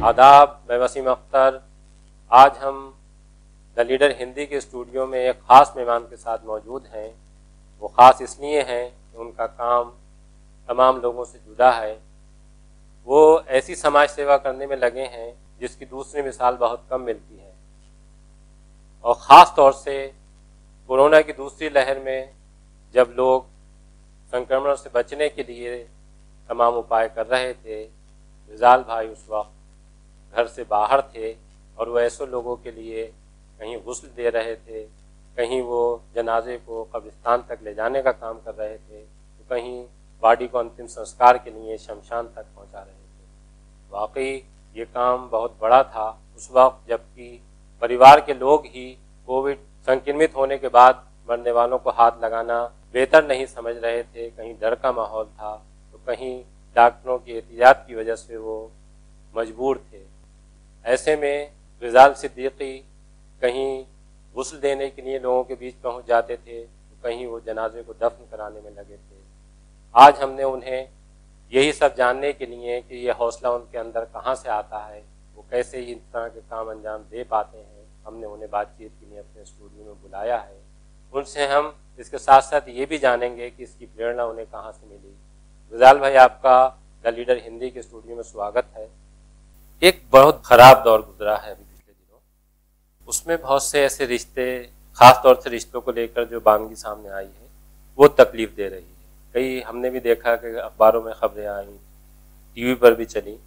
आदाब, मैं वसीम अख्तर। आज हम द लीडर हिंदी के स्टूडियो में एक ख़ास मेहमान के साथ मौजूद हैं। वो ख़ास इसलिए हैं कि उनका काम तमाम लोगों से जुड़ा है। वो ऐसी समाज सेवा करने में लगे हैं जिसकी दूसरी मिसाल बहुत कम मिलती है, और ख़ास तौर से कोरोना की दूसरी लहर में जब लोग संक्रमण से बचने के लिए तमाम उपाय कर रहे थे, रिजाल भाई उस वक्त घर से बाहर थे और वो ऐसे लोगों के लिए कहीं गुस्ल दे रहे थे, कहीं वो जनाजे को कब्रिस्तान तक ले जाने का काम कर रहे थे, तो कहीं बॉडी को अंतिम संस्कार के लिए शमशान तक पहुंचा रहे थे। वाकई ये काम बहुत बड़ा था उस वक्त, जबकि परिवार के लोग ही कोविड संक्रमित होने के बाद मरने वालों को हाथ लगाना बेहतर नहीं समझ रहे थे। कहीं डर का माहौल था, तो कहीं डॉक्टरों की एहतियात की वजह से वो मजबूर थे। ऐसे में रिजाल सिद्दीकी कहीं गुस्ल देने के लिए लोगों के बीच पहुंच जाते थे, तो कहीं वो जनाजे को दफन कराने में लगे थे। आज हमने उन्हें यही सब जानने के लिए कि ये हौसला उनके अंदर कहाँ से आता है, वो कैसे इस तरह के काम अंजाम दे पाते हैं, हमने उन्हें बातचीत के लिए अपने स्टूडियो में बुलाया है। उनसे हम इसके साथ साथ ये भी जानेंगे कि इसकी प्रेरणा उन्हें कहाँ से मिली। रिजाल भाई, आपका द लीडर हिंदी के स्टूडियो में स्वागत है। एक बहुत ख़राब दौर गुजरा है अभी पिछले दिनों, उसमें बहुत से ऐसे रिश्ते, ख़ास तौर से रिश्तों को लेकर जो बानगी सामने आई है, वो तकलीफ़ दे रही है। कई हमने भी देखा कि अखबारों में खबरें आई, टीवी पर भी चली,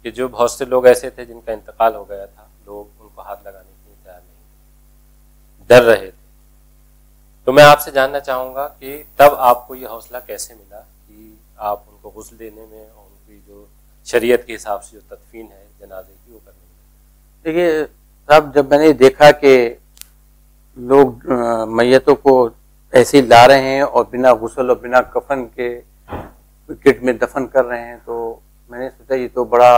कि जो बहुत से लोग ऐसे थे जिनका इंतकाल हो गया था, लोग उनको हाथ लगाने के लिए तैयार नहीं थे, डर रहे थे। तो मैं आपसे जानना चाहूँगा कि तब आपको ये हौसला कैसे मिला कि आप उनको गुस्ल देने में और उनकी जो शरीयत के हिसाब से जो तदफीन है जनाजे की, वो करने में? देखिए साहब, जब मैंने देखा कि लोग मैयतों को ऐसे ही ला रहे हैं और बिना गुस्ल और बिना कफन के किट में दफन कर रहे हैं, तो मैंने सोचा ये तो बड़ा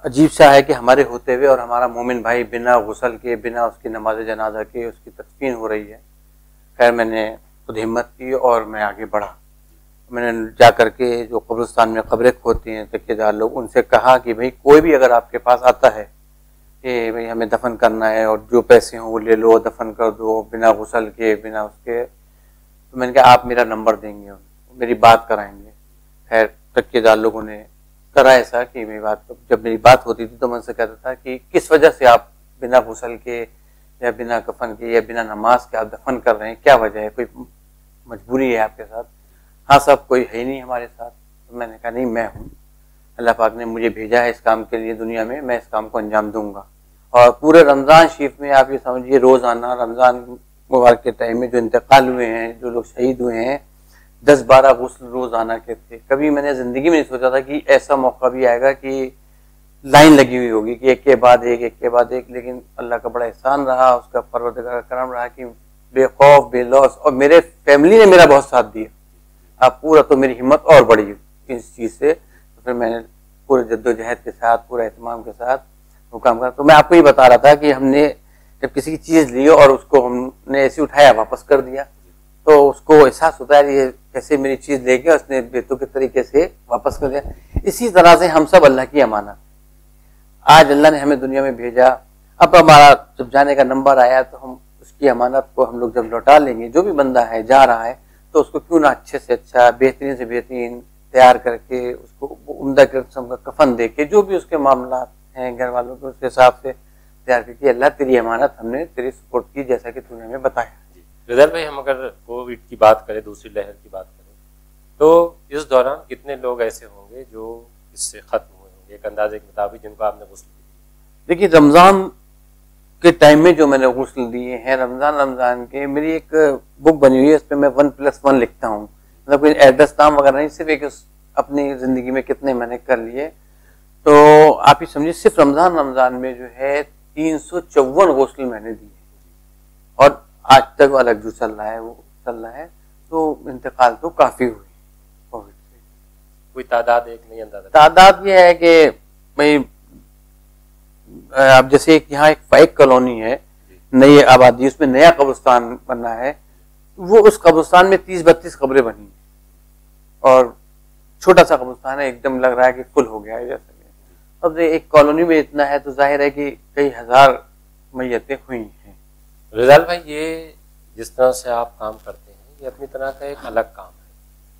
अजीब सा है कि हमारे होते हुए और हमारा मोमिन भाई बिना गुस्ल के, बिना उसकी नमाज जनाजा के उसकी तदफीन हो रही है। खैर, मैंने खुद हिम्मत की और मैं आगे बढ़ा। मैंने जा करके जो कब्रिस्तान में कब्रें खोदती हैं ठेकेदार लोग, उनसे कहा कि भाई कोई भी अगर आपके पास आता है कि भाई हमें दफन करना है और जो पैसे हों वो ले लो, दफन कर दो बिना गुस्ल के, बिना उसके, तो मैंने कहा आप मेरा नंबर देंगे, मेरी बात कराएंगे। खैर, ठेकेदार लोगों ने करा ऐसा कि मेरी बात, जब मेरी बात होती थी तो मैं उनसे कहता था कि किस वजह से आप बिना गुस्ल के या बिना कफन के या बिना नमाज के आप दफन कर रहे हैं, क्या वजह है, कोई मजबूरी है आपके साथ? हाँ साहब, कोई है ही नहीं हमारे साथ। तो मैंने कहा नहीं, मैं हूँ, अल्लाह पाक ने मुझे भेजा है इस काम के लिए दुनिया में, मैं इस काम को अंजाम दूंगा। और पूरे रमज़ान शरीफ में आप ये समझिए, रोज़ाना रमज़ान मुबारक के टाइम में जो इंतकाल हुए हैं, जो लोग शहीद हुए हैं, 10-12 गुस्ल रोज़ाना के थे। कभी मैंने ज़िंदगी में नहीं सोचा था कि ऐसा मौका भी आएगा कि लाइन लगी हुई होगी कि एक के बाद एक, एक के बाद एक। लेकिन अल्लाह का बड़ा एहसान रहा, उसका परवरदिगार का करम रहा कि बेखौफ बेलौस, और मेरे फैमिली ने मेरा बहुत साथ दिया। अब पूरा तो मेरी हिम्मत और बढ़ी इस चीज़ से। तो फिर मैंने पूरे जद्दोजहद के साथ, पूरे एहतमाम के साथ वो काम करा। तो मैं आपको ये बता रहा था कि हमने जब किसी की चीज़ ली और उसको हमने ऐसे उठाया, वापस कर दिया, तो उसको एहसास होता है ये कैसे मेरी चीज़ ले गया, उसने बेतुके के तरीके से वापस कर दिया। इसी तरह से हम सब अल्लाह की अमानत। आज अल्लाह ने हमें दुनिया में भेजा, अब हमारा जब जाने का नंबर आया तो हम उसकी अमानत को हम लोग जब लौटा लेंगे, जो भी बंदा है जा रहा है, तो उसको क्यों ना अच्छे से अच्छा, बेहतरीन से बेहतरीन तैयार करके, उसको उम्दा किस्म का कफन दे के, जो भी उसके मामला हैं घर वालों के, उसके हिसाब से तैयार करके, अल्लाह तेरी अमानत, हमने तेरी सपोर्ट की जैसा कि तूने हमें बताया। रिजाल भाई, हम अगर कोविड की बात करें, दूसरी लहर की बात करें, तो इस दौरान कितने लोग ऐसे होंगे जो इससे खत्म हुए होंगे एक अंदाजे के मुताबिक, जिनको आपने गुस्ल दी? देखिए, रमज़ान के टाइम में जो मैंने गुस्ल दिए हैं, रमज़ान के, मेरी एक बुक बनी हुई है, उस पर मैं 1+1 लिखता हूँ। मतलब कोई एड्रेस नाम वगैरह नहीं, सिर्फ एक अपनी ज़िंदगी में कितने मैंने कर लिए। तो आप ही समझिए, सिर्फ रमज़ान में जो है 354 गुस्ल मैंने दिए, और आज तक वाला जो चल रहा है वो चल रहा है। तो इंतकाल तो काफ़ी हुई कोविड से। कोई तादाद एक नहीं अंदाजा? तादाद ये है कि भाई, अब जैसे यहाँ एक फाइक कॉलोनी है, नई आबादी, उसमें नया कब्रिस्तान बनना है, वो उस कब्रिस्तान में 30-32 कब्रें बनी हैं, और छोटा सा कब्रिस्तान है, एकदम लग रहा है कि फुल हो गया है जैसे। अब एक कॉलोनी में इतना है तो जाहिर है कि कई हजार मैयतें हुई हैं। रिजाल भाई, ये जिस तरह से आप काम करते हैं ये अपनी तरह का एक अलग काम है।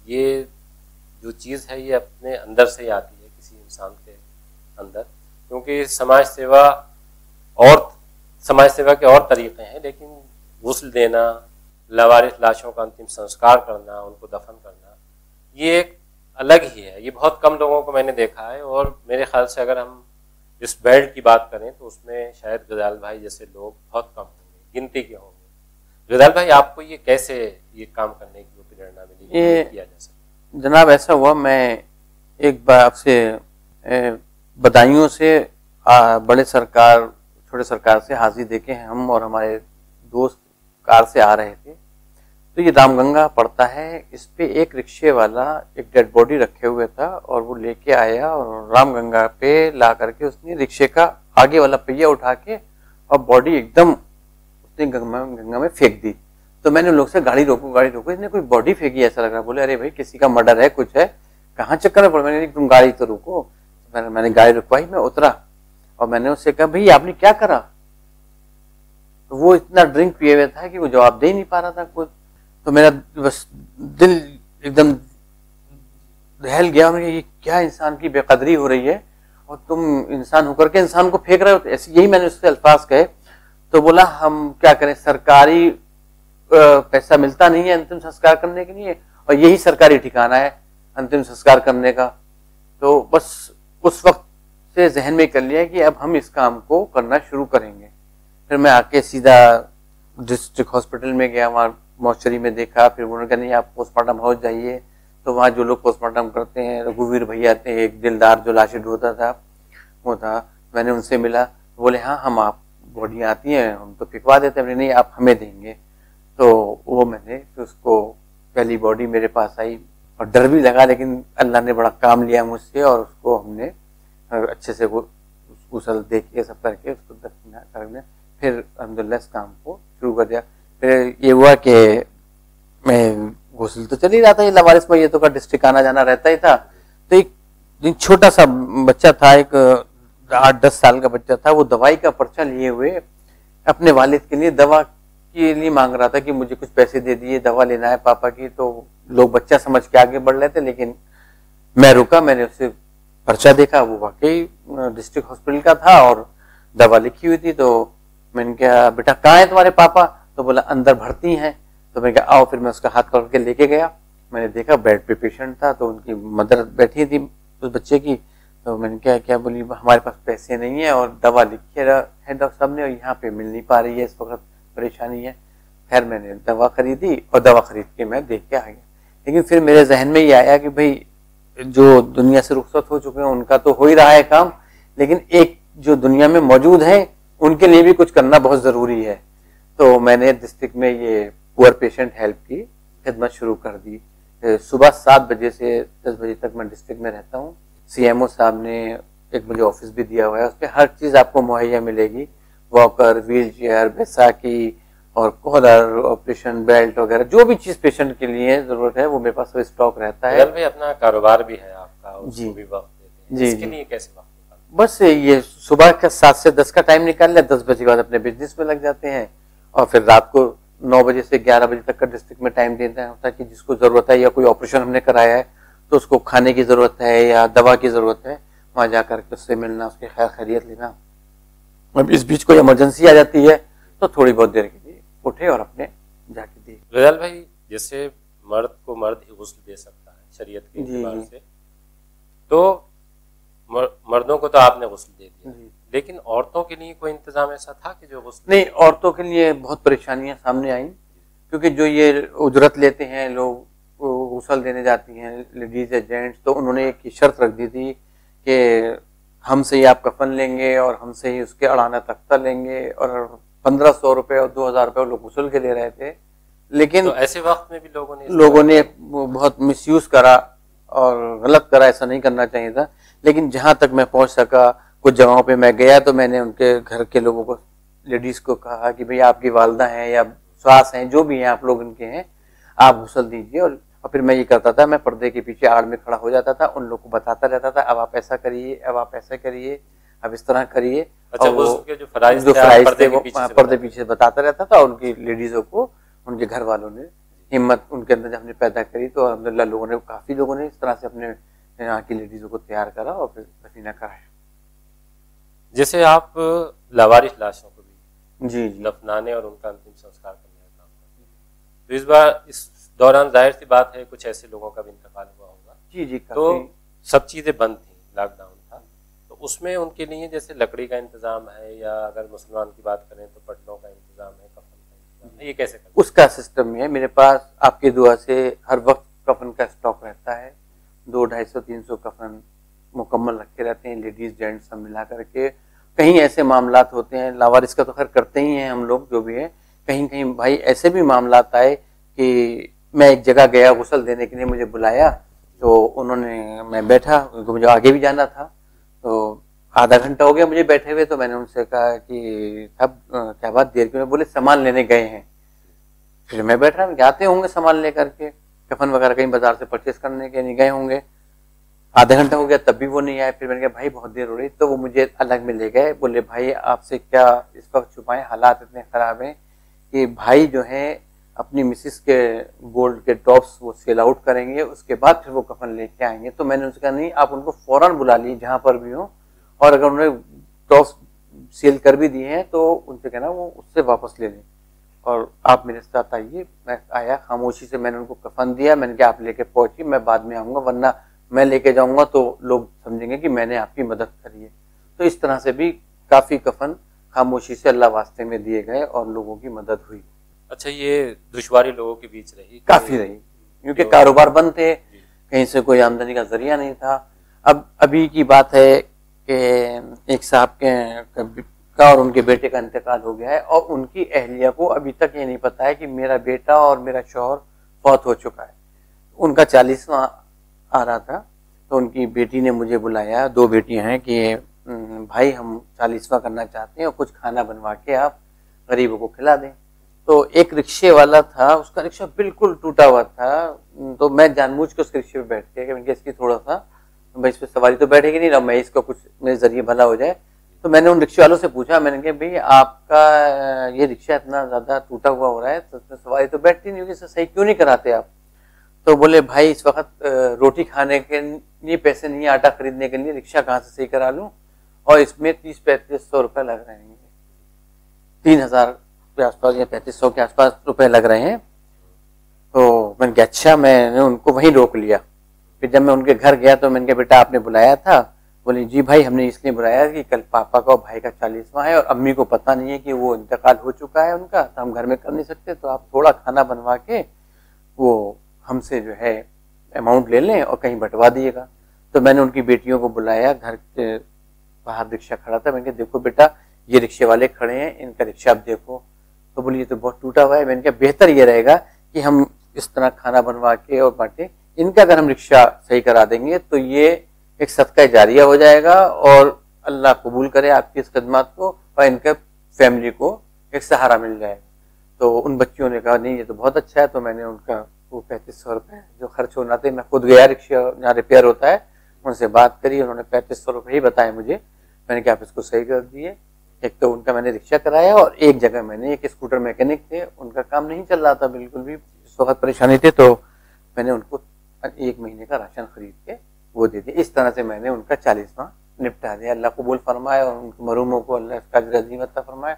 ये जो चीज़ है ये अपने अंदर से ही आती है किसी इंसान के अंदर, क्योंकि समाज सेवा के और तरीके हैं, लेकिन गुस्ल देना, लावारिस लाशों का अंतिम संस्कार करना, उनको दफन करना, ये एक अलग ही है। ये बहुत कम लोगों को मैंने देखा है, और मेरे ख्याल से अगर हम इस बेल्ट की बात करें तो उसमें शायद गजाल भाई जैसे लोग बहुत कम होंगे, गिनती के होंगे। गजाल भाई, आपको ये कैसे ये काम करने की प्रेरणा मिली, ये किया जा सकता? जनाब ऐसा हुआ, मैं एक बार आपसे बदायूं से बड़े सरकार छोटे सरकार से हाजिरी देके हम और हमारे दोस्त कार से आ रहे थे, तो ये रामगंगा पड़ता है, इस पे एक रिक्शे वाला एक डेड बॉडी रखे हुए था और वो लेके आया और रामगंगा पे ला करके उसने रिक्शे का आगे वाला पहिया उठा के और बॉडी एकदम उसने गंगा में फेंक दी। तो मैंने लोग से गाड़ी रोको, इसने कोई बॉडी फेंकी ऐसा लग रहा। बोले अरे भाई किसी का मर्डर है, कुछ है, कहाँ चक्कर में पड़। मैंने तुम गाड़ी तो रुको। मैंने गाड़ी रुकवाई, मैं उतरा और मैंने उससे कहा भाई आपने क्या करा। तो वो इतना ड्रिंक पिए हुए था कि वो जवाब दे ही नहीं पा रहा था कुछ। तो मेरा बस दिल एकदम दहल गया, मुझे ये क्या इंसान की बेकदरी हो रही है और तुम इंसान होकर के इंसान को फेंक रहे हो। ऐसे यही मैंने उससे अल्फाज कहे। तो बोला हम क्या करें, सरकारी पैसा मिलता नहीं है अंतिम संस्कार करने के लिए और यही सरकारी ठिकाना है अंतिम संस्कार करने का। तो बस उस वक्त से जहन में कर लिया कि अब हम इस काम को करना शुरू करेंगे। फिर मैं आके सीधा डिस्ट्रिक्ट हॉस्पिटल में गया, वहाँ मॉर्चरी में देखा। फिर उन्होंने कहा नहीं आप पोस्टमार्टम हाउस जाइए। तो वहाँ जो लोग पोस्टमार्टम करते हैं, रघुवीर भैया थे, एक दिलदार जो लाशें ढोता था वो था, मैंने उनसे मिला। बोले हाँ हम आप बॉडियाँ आती हैं हम तो फिकवा देते हैं। नहीं आप हमें देंगे। तो वो मैंने फिर उसको पहली बॉडी मेरे पास आई और डर भी लगा, लेकिन अल्लाह ने बड़ा काम लिया मुझसे और उसको हमने अच्छे से गुसल दे के सब करके उसको दफना करने फिर अल्हम्दुलिल्लाह इस काम को शुरू कर दिया। फिर ये हुआ कि मैं गुस्ल तो चल ही रहा था, ये लवारिस मैयतों का डिस्ट्रिक्ट आना जाना रहता ही था। तो एक छोटा सा बच्चा था, एक 8-10 साल का बच्चा था, वो दवाई का पर्चा लिए हुए अपने वालिद के लिए दवा के लिए मांग रहा था कि मुझे कुछ पैसे दे दिए, दवा लेना है पापा की। तो लोग बच्चा समझ के आगे बढ़ रहे थे, लेकिन मैं रुका। मैंने उससे पर्चा देखा, वो वाकई डिस्ट्रिक्ट हॉस्पिटल का था और दवा लिखी हुई थी। तो मैंने कहा बेटा कहाँ है तुम्हारे पापा। तो बोला अंदर भर्ती हैं। तो मैंने कहा आओ। फिर मैं उसका हाथ पकड़ के लेके गया। मैंने देखा बेड पे पेशेंट था, तो उनकी मदर बैठी थी उस बच्चे की। तो मैंने कहा क्या बोली हमारे पास पैसे नहीं है और दवा लिखी है डॉक्टर साहब ने और यहाँ पे मिल नहीं पा रही है, इस वक्त परेशानी है। खैर मैंने दवा खरीदी और दवा खरीद के मैं देख के आ गया। लेकिन फिर मेरे जहन में ये आया कि भाई जो दुनिया से रुखसत हो चुके हैं उनका तो हो ही रहा है काम, लेकिन एक जो दुनिया में मौजूद है उनके लिए भी कुछ करना बहुत जरूरी है। तो मैंने डिस्ट्रिक्ट में ये पुअर पेशेंट हेल्प की खिदमत शुरू कर दी। सुबह 7 बजे से 10 बजे तक मैं डिस्ट्रिक्ट में रहता हूँ। CMO साहब ने एक मुझे ऑफिस भी दिया हुआ है, उसपे हर चीज आपको मुहैया मिलेगी, वॉकर, व्हील चेयर, बैसाखी और कॉलर, ऑपरेशन बेल्ट वगैरह जो भी चीज पेशेंट के लिए जरूरत है वो मेरे पास स्टॉक रहता है। भाई अपना कारोबार भी है आपका, उसको भी वक्त देते हैं। जी इसके लिए कैसे वक्त निकालते? बस ये सुबह का 7 से 10 का टाइम निकाल लिया, 10 बजे के बाद अपने बिजनेस में लग जाते हैं और फिर रात को 9 बजे से 11 बजे तक का डिस्ट्रिक्ट में टाइम देता है, ताकि जिसको जरूरत है या कोई ऑपरेशन हमने कराया है तो उसको खाने की जरूरत है या दवा की जरूरत है, वहां जाकर के उससे मिलना, उसकी खैर खैरियत लेना। अब इस बीच कोई इमरजेंसी आ जाती है तो थोड़ी बहुत देर के लिए उठे और अपने जाके दे। रिजाल भाई, जैसे मर्द को मर्द ही गुस्ल दे सकता है शरीयत के एतबार से, तो मर्दों को तो आपने गुस्ल दे दिया, लेकिन औरतों के लिए कोई इंतजाम ऐसा था कि जो गुस्ल? नहीं, औरतों के लिए बहुत परेशानियां सामने आई, क्योंकि जो ये उजरत लेते हैं लोग, गुस्ल देने जाती हैं लेडीज या जेंट्स, तो उन्होंने एक शर्त रख दी थी कि हमसे ही आप कफन लेंगे और हमसे ही उसके अड़ाना तख्ता लेंगे, और 1500 रुपए और 2000 रुपए लोग गुस्ल के ले रहे थे। लेकिन तो ऐसे वक्त में भी लोगों ने बहुत मिसयूज करा और गलत करा, ऐसा नहीं करना चाहिए था। लेकिन जहां तक मैं पहुंच सका, कुछ जगहों पे मैं गया तो मैंने उनके घर के लोगों को, लेडीज को कहा कि भाई आपकी वालदा हैं या सास हैं, जो भी हैं आप लोग इनके हैं, आप गुस्ल दीजिए। और और फिर मैं ये करता था, मैं पर्दे के पीछे आड़ में खड़ा हो जाता था, उन लोग को बताता रहता था, अब आप ऐसा करिए, अब आप ऐसा करिए, अब इस तरह करिए। अच्छा, और उसके जो फराइज थे वो पर्दे पीछे बताता रहता था। उनकी लेडीजों को, उनके घर वालों ने हिम्मत उनके अंदर जब हमने पैदा करी, तो अल्हम्दुलिल्लाह लोगों ने, काफी लोगों ने इस तरह से अपने यहाँ की लेडीजों को तैयार करा और फिर दफीना कराया। जैसे आप लावारिस लाशों को भी जी दफनाने और उनका अंतिम संस्कार करने का काम करते हैं, तो इस बार इस दौरान जाहिर सी बात है कुछ ऐसे लोगों का भी इंतकाल हुआ होगा। जी तो सब चीजें बंद थी, लॉकडाउन था, तो उसमें उनके लिए जैसे लकड़ी का इंतजाम है, या अगर मुसलमान की बात करें तो पटलों का इंतजाम है, कफन का इंतजाम है, ये कैसे करते हैं? उसका सिस्टम है मेरे पास, आपकी दुआ से हर वक्त कफन का स्टॉक रहता है। 200-250-300 कफन मुकम्मल रखे रहते हैं, लेडीज जेंट्स सब मिला करके। कहीं ऐसे मामलात होते हैं, लावारिस का तो खैर करते ही हैं हम लोग जो भी है, कहीं कहीं भाई ऐसे भी मामलात आए कि मैं एक जगह गया गुस्ल देने के लिए, मुझे बुलाया, तो उन्होंने, मैं बैठा, उनको मुझे आगे भी जाना था, तो आधा घंटा हो गया मुझे बैठे हुए, तो मैंने उनसे कहा कि अब क्या बात देर क्यों? बोले सामान लेने गए हैं। फिर मैं बैठा, जाते होंगे सामान लेकर के, कफन वगैरह कहीं बाजार से परचेस करने के नहीं गए होंगे। आधा घंटा हो गया तब भी वो नहीं आए। फिर मैंने कहा भाई बहुत देर हो रही, तो वो मुझे अलग में ले गए, बोले भाई आपसे क्या इस वक्त छुपाएं, हालात इतने खराब हैं कि भाई जो है अपनी मिसिस के गोल्ड के टॉप्स वो सेल आउट करेंगे, उसके बाद फिर वो कफन लेके आएंगे। तो मैंने उनसे कहा नहीं, आप उनको फौरन बुला लीजिए जहां पर भी हो, और अगर उन्होंने टॉप्स सेल कर भी दिए हैं तो उनसे कहना वो उससे वापस ले लें, और आप मेरे साथ आइए। मैं आया, खामोशी से मैंने उनको कफन दिया, मैंने कहा आप लेके पहुंची, मैं बाद में आऊंगा, वरना मैं लेके जाऊंगा तो लोग समझेंगे कि मैंने आपकी मदद करी है। तो इस तरह से भी काफी कफन खामोशी से अल्लाह वास्ते में दिए गए और लोगों की मदद हुई। अच्छा, ये दुश्वारी लोगों के बीच रही? काफी रही, क्योंकि कारोबार बंद थे, कहीं से कोई आमदनी का जरिया नहीं था। अब अभी की बात है कि एक साहब का और उनके बेटे का इंतकाल हो गया है, और उनकी अहलिया को अभी तक ये नहीं पता है कि मेरा बेटा और मेरा शौहर फौत हो चुका है। उनका 40वां आ रहा था, तो उनकी बेटी ने मुझे बुलाया, 2 बेटियां हैं, कि भाई हम 40वां करना चाहते हैं और कुछ खाना बनवा के आप गरीबों को खिला दें। तो एक रिक्शे वाला था, उसका रिक्शा बिल्कुल टूटा हुआ था, तो मैं जानबूझ के उस रिक्शे पे बैठ के इसकी थोड़ा सा भाई इस पर सवारी तो बैठेगी नहीं ना, मैं इसको कुछ मेरे जरिए भला हो जाए। तो मैंने उन रिक्शे वालों से पूछा, मैंने कहा भाई आपका ये रिक्शा इतना ज्यादा टूटा हुआ हो रहा है, तो उसमें सवारी तो बैठती नहीं होगी, इसे सही क्यों नहीं कराते आप? तो बोले भाई इस वक्त रोटी खाने के लिए पैसे नहीं, आटा खरीदने के लिए रिक्शा कहाँ से सही करा लूं, और इसमें 30-3500 रुपए लग रहे हैं, 3000 के आसपास या 3500 के आसपास रुपए लग रहे हैं। तो मैंने कहा अच्छा, मैंने उनको वहीं रोक लिया। फिर जब मैं उनके घर गया तो मैंने कहा बेटा आपने बुलाया था? बोले जी भाई हमने इसलिए बुलाया कि कल पापा का और भाई का 40वां है, और अम्मी को पता नहीं है कि वो इंतकाल हो चुका है उनका, तो हम घर में कर नहीं सकते, तो आप थोड़ा खाना बनवा के वो हमसे जो है अमाउंट ले लें और कहीं बंटवा दिएगा। तो मैंने उनकी बेटियों को बुलाया, घर के बाहर रिक्शा खड़ा था, मैंने कहा देखो बेटा ये रिक्शे वाले खड़े हैं, इनका रिक्शा आप देखो। तो बोली ये तो बहुत टूटा हुआ है। मैंने कहा बेहतर ये रहेगा कि हम इस तरह खाना बनवा के और बांटे, इनका अगर हम रिक्शा सही करा देंगे तो ये एक सदका जारिया हो जाएगा, और अल्लाह कबूल करे आपकी इस खदमात को, और इनके फैमिली को एक सहारा मिल जाएगा। तो उन बच्चियों ने कहा नहीं ये तो बहुत अच्छा है। तो मैंने उनका वो 3500 रुपये जो खर्च होना थे, मैं खुद गया रिक्शा जहाँ रिपेयर होता है, उनसे बात करी, उन्होंने 3500 रुपये ही बताए मुझे। मैंने कहा आप इसको सही कर दिए। एक तो उनका मैंने रिक्शा कराया, और एक जगह मैंने, एक स्कूटर मैकेनिक थे, उनका काम नहीं चल रहा था बिल्कुल भी, इस वक्त परेशानी थे, तो मैंने उनको 1 महीने का राशन खरीद के वो दे दिया। इस तरह से मैंने उनका 40वां निपटा दिया। अल्लाह कबूल फरमाए और उनके मरूमों को अल्लाह इसका अज़ीम अता फरमाए,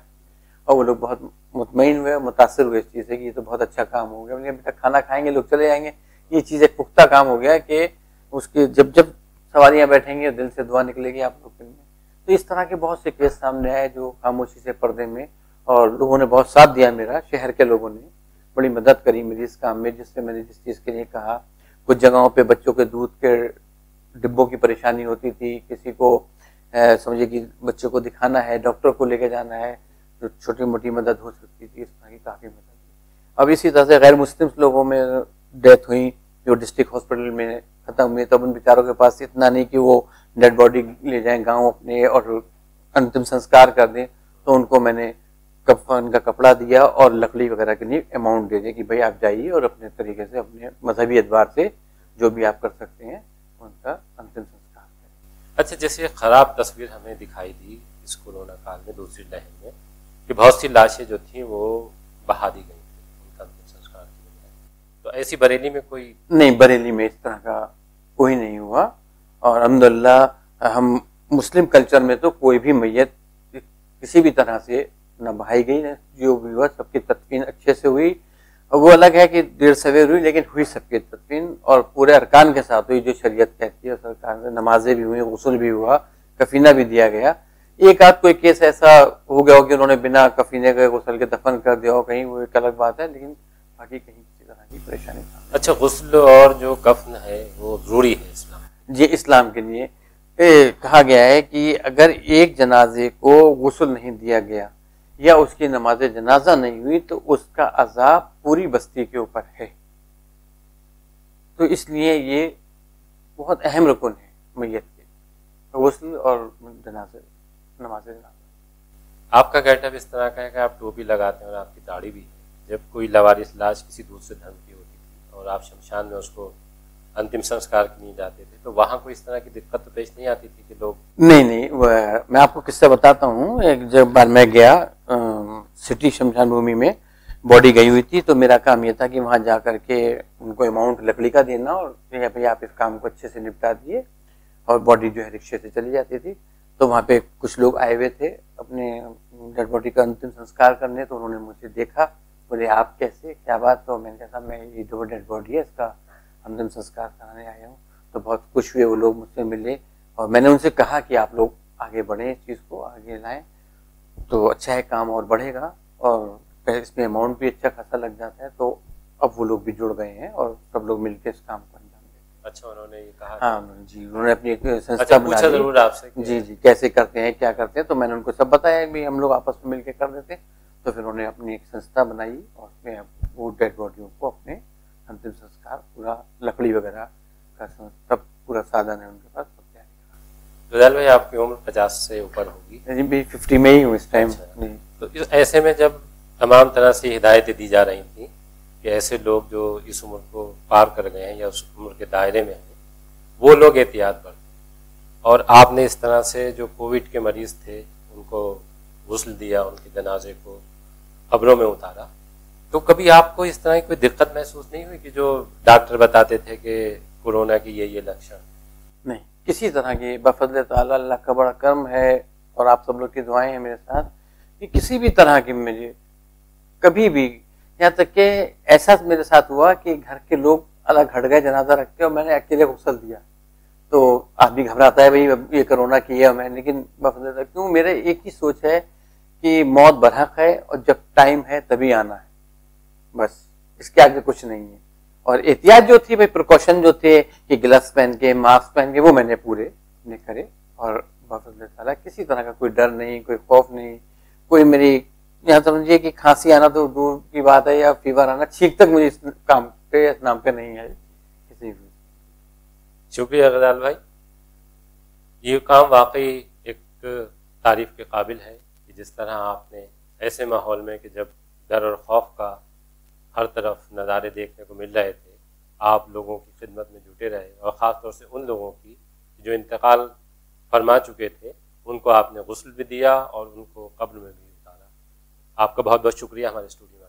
और वो लोग बहुत मुतमईन हुए, मुतासिर हुए इस चीज़ से कि ये तो बहुत अच्छा काम हो गया। बेटा खाना खाएंगे लोग चले जाएंगे, ये चीज़ एक पुख्ता काम हो गया कि उसके जब जब सवारियाँ बैठेंगी दिल से दुआ निकलेगी आप लोग के लिए। तो इस तरह के बहुत से केस सामने आए जो खामोशी से पर्दे में, और लोगों ने बहुत साथ दिया मेरा, शहर के लोगों ने बड़ी मदद करी मेरी इस काम में, जिससे मैंने जिस चीज़ के लिए कहा। कुछ जगहों पे बच्चों के दूध के डिब्बों की परेशानी होती थी, किसी को समझिए कि बच्चों को दिखाना है, डॉक्टर को लेके जाना है, तो छोटी मोटी मदद हो सकती थी, इस तरह की काफ़ी मदद हुई। अब इसी तरह से गैर मुस्लिम लोगों में डेथ हुई जो डिस्ट्रिक्ट हॉस्पिटल में खत्म हुई, तब उन बेचारों के पास इतना नहीं कि वो डेड बॉडी ले जाएं गांव अपने और अंतिम संस्कार कर दें, तो उनको मैंने कफन का कपड़ा दिया और लकड़ी वगैरह के लिए अमाउंट दे दिया कि भाई आप जाइए और अपने तरीके से अपने मजहबी एतबार से जो भी आप कर सकते हैं उनका अंतिम संस्कार करें। अच्छा, जैसे एक खराब तस्वीर हमें दिखाई दी इस कोरोना काल में, दूसरी लहर में, कि बहुत सी लाशें जो थी वो बहा दी गई थी उनका अंतिम संस्कार के लिए, तो ऐसी बरेली में कोई नहीं, बरेली में इस तरह का कोई नहीं हुआ। और अल्हम्दुलिल्लाह हम मुस्लिम कल्चर में तो कोई भी मैयत किसी भी तरह से न बहाई गई, न जो भी हुआ सबकी तदफीन अच्छे से हुई। और वो अलग है कि देर सवेर हुई, लेकिन हुई सबकी तदफीन और पूरे अरकान के साथ हुई जो शरीयत कहती है। सरकार में नमाजें भी हुई, गुस्ल भी हुआ, कफीना भी दिया गया। एक आध कोई केस ऐसा हो गया हो कि उन्होंने बिना कफीने के गुस्ल के दफन कर दिया हो कहीं, वो एक अलग बात है, लेकिन बाकी कहीं किसी तरह की परेशानी नहीं। अच्छा, गुस्ल और जो कफन है वो जरूरी है इस्लाम? जी, इस्लाम के लिए कहा गया है कि अगर एक जनाजे को गुस्ल नहीं दिया गया या उसकी नमाज जनाजा नहीं हुई तो उसका अजाब पूरी बस्ती के ऊपर है। तो इसलिए ये बहुत अहम रुकन है मैयत के, गुस्ल और जनाजे, नमाज जनाजा। आपका गेटअप इस तरह का है कि आप टोपी लगाते हैं और आपकी दाढ़ी भी है। जब कोई लवारिस लाश किसी दूसरे धर्म की होती थी और आप शमशान में उसको अंतिम संस्कार के लिए जाते थे, तो वहाँ कोई इस तरह की दिक्कत तो पेश नहीं आती थी कि लोग? नहीं, मैं आपको किस्सा बताता हूँ। एक जब बार मैं गया सिटी शमशान भूमि में, बॉडी गई हुई थी, तो मेरा काम ये था कि वहाँ जा करके उनको अमाउंट लकड़ी का देना और भाई आप इस काम को अच्छे से निपटा दिए, और बॉडी जो है रिक्शे से चली जाती थी। तो वहाँ पे कुछ लोग आए हुए थे अपने डेड बॉडी का अंतिम संस्कार करने, तो उन्होंने मुझे देखा, बोले आप कैसे, क्या बात? तो मैंने कहा मैं ये जो डेड बॉडी है इसका अंतिम संस्कार कराने आया हूँ। तो बहुत खुश हुए वो लोग, मुझसे मिले और मैंने उनसे कहा कि आप लोग आगे बढ़ें, इस चीज़ को आगे लाएं तो अच्छा है, काम और बढ़ेगा और इसमें अमाउंट भी अच्छा खासा लग जाता है। तो अब वो लोग भी जुड़ गए हैं और सब लोग मिलकर इस काम को अंजाम देते हैं। अच्छा, उन्होंने ये कहा? हाँ जी, उन्होंने अपनी एक संस्था अच्छा, बना पूछा ली। जरूर आपसे जी, कैसे करते हैं, क्या करते हैं, तो मैंने उनको सब बताया कि हम लोग आपस में मिलकर कर देते हैं। तो फिर उन्होंने अपनी एक संस्था बनाई और उसमें वो डेड बॉडियों को अपने अंतिम संस्कार, पूरा लकड़ी वगैरह का सब पूरा साधन है उनके पास, सब तैयार करा। रुदाल भाई, आपकी उम्र 50 से ऊपर होगी? भी 50 में ही हूँ इस टाइम। अच्छा, तो ऐसे में जब तमाम तरह से हिदायतें दी जा रही थी कि ऐसे लोग जो इस उम्र को पार कर गए हैं या उस उम्र के दायरे में हैं, वो लोग एहतियात बरतें, और आपने इस तरह से जो कोविड के मरीज थे उनको गुस्ल दिया, उनके जनाजे को कब्रों में उतारा, तो कभी आपको इस तरह की कोई दिक्कत महसूस नहीं हुई कि जो डॉक्टर बताते थे कि कोरोना की ये लक्षण? नहीं, किसी तरह की, बफज़ल ताला अल्लाह का बड़ा कर्म है और आप सब लोग की दुआएं हैं मेरे साथ, कि किसी भी तरह की मुझे कभी भी, यहाँ तक कि ऐसा मेरे साथ हुआ कि घर के लोग अलग हट गए जनाजा रखते और मैंने अकेले गुस्ल दिया। तो आदमी घबराता है, भाई ये कोरोना किया मैं, लेकिन बफज़ल क्यों, मेरे एक ही सोच है कि मौत बरहक है और जब टाइम है तभी आना है, बस इसके आगे कुछ नहीं है। और एहतियात जो थी, भाई प्रिकॉशन जो थे कि ग्लव्स पहन के, मास्क पहन के, वो मैंने पूरे ने करे और बफज़ल किसी तरह का कोई डर नहीं, कोई खौफ नहीं, कोई मेरी यहाँ समझिए कि खांसी आना तो दूर की बात है या फीवर आना, छींक तक मुझे इस काम पे, इस नाम पे नहीं है किसी भी। शुक्रिया गजाल भाई, ये काम वाकई एक तारीफ के काबिल है कि जिस तरह आपने ऐसे माहौल में कि जब डर और खौफ का हर तरफ नज़ारे देखने को मिल रहे थे, आप लोगों की खिदमत में जुटे रहे, और ख़ास तौर से उन लोगों की जो इंतकाल फरमा चुके थे, उनको आपने गुस्ल भी दिया और उनको कब्र में भी उतारा। आपका बहुत बहुत शुक्रिया हमारे स्टूडियो में।